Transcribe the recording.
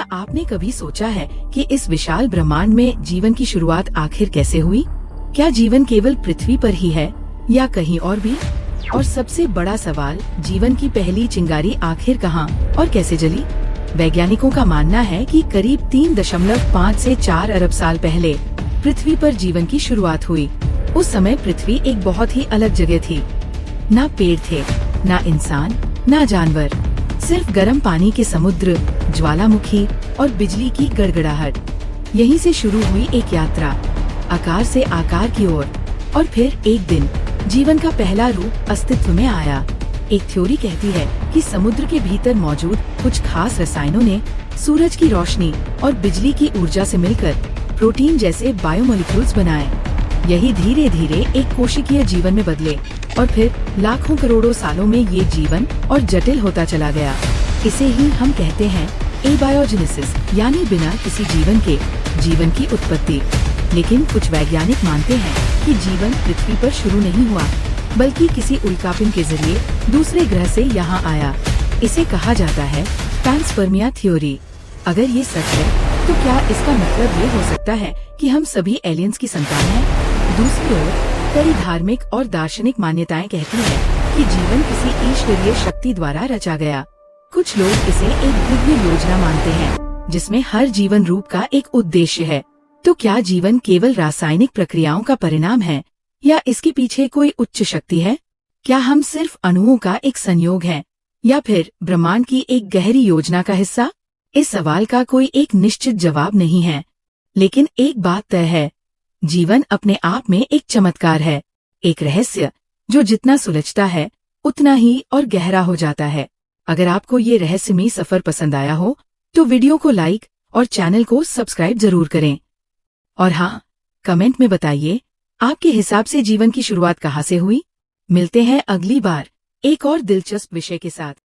क्या आपने कभी सोचा है कि इस विशाल ब्रह्मांड में जीवन की शुरुआत आखिर कैसे हुई? क्या जीवन केवल पृथ्वी पर ही है या कहीं और भी? और सबसे बड़ा सवाल, जीवन की पहली चिंगारी आखिर कहां और कैसे जली? वैज्ञानिकों का मानना है कि करीब 3.5 से 4 अरब साल पहले पृथ्वी पर जीवन की शुरुआत हुई। उस समय पृथ्वी एक बहुत ही अलग जगह थी। ना पेड़ थे, ना इंसान, ना जानवर, सिर्फ गर्म पानी के समुद्र, ज्वालामुखी और बिजली की गड़गड़ाहट। यहीं से शुरू हुई एक यात्रा, आकार से आकार की ओर। और फिर एक दिन जीवन का पहला रूप अस्तित्व में आया। एक थ्योरी कहती है कि समुद्र के भीतर मौजूद कुछ खास रसायनों ने सूरज की रोशनी और बिजली की ऊर्जा से मिलकर प्रोटीन जैसे बायोमोलिक्यूल्स बनाए। यही धीरे धीरे एक कोशिकीय जीवन में बदले और फिर लाखों करोड़ों सालों में ये जीवन और जटिल होता चला गया। इसे ही हम कहते हैं एबायोजेनेसिस, यानी बिना किसी जीवन की उत्पत्ति। लेकिन कुछ वैज्ञानिक मानते हैं कि जीवन पृथ्वी पर शुरू नहीं हुआ, बल्कि किसी उल्कापिंड के जरिए दूसरे ग्रह से यहाँ आया। इसे कहा जाता है पैनस्पर्मिया थ्योरी। अगर ये सच है तो क्या इसका मतलब ये हो सकता है कि हम सभी एलियंस की संतान हैं? दूसरी ओर कई धार्मिक और दार्शनिक मान्यताएं कहती हैं कि जीवन किसी ईश्वरीय शक्ति द्वारा रचा गया। कुछ लोग इसे एक दिव्य योजना मानते हैं जिसमें हर जीवन रूप का एक उद्देश्य है। तो क्या जीवन केवल रासायनिक प्रक्रियाओं का परिणाम है या इसके पीछे कोई उच्च शक्ति है? क्या हम सिर्फ अणुओं का एक संयोग हैं या फिर ब्रह्मांड की एक गहरी योजना का हिस्सा? इस सवाल का कोई एक निश्चित जवाब नहीं है, लेकिन एक बात तय है, जीवन अपने आप में एक चमत्कार है, एक रहस्य जो जितना सुलझता है उतना ही और गहरा हो जाता है। अगर आपको ये रहस्यमयी सफर पसंद आया हो तो वीडियो को लाइक और चैनल को सब्सक्राइब जरूर करें। और हाँ, कमेंट में बताइए आपके हिसाब से जीवन की शुरुआत कहाँ से हुई। मिलते हैं अगली बार एक और दिलचस्प विषय के साथ।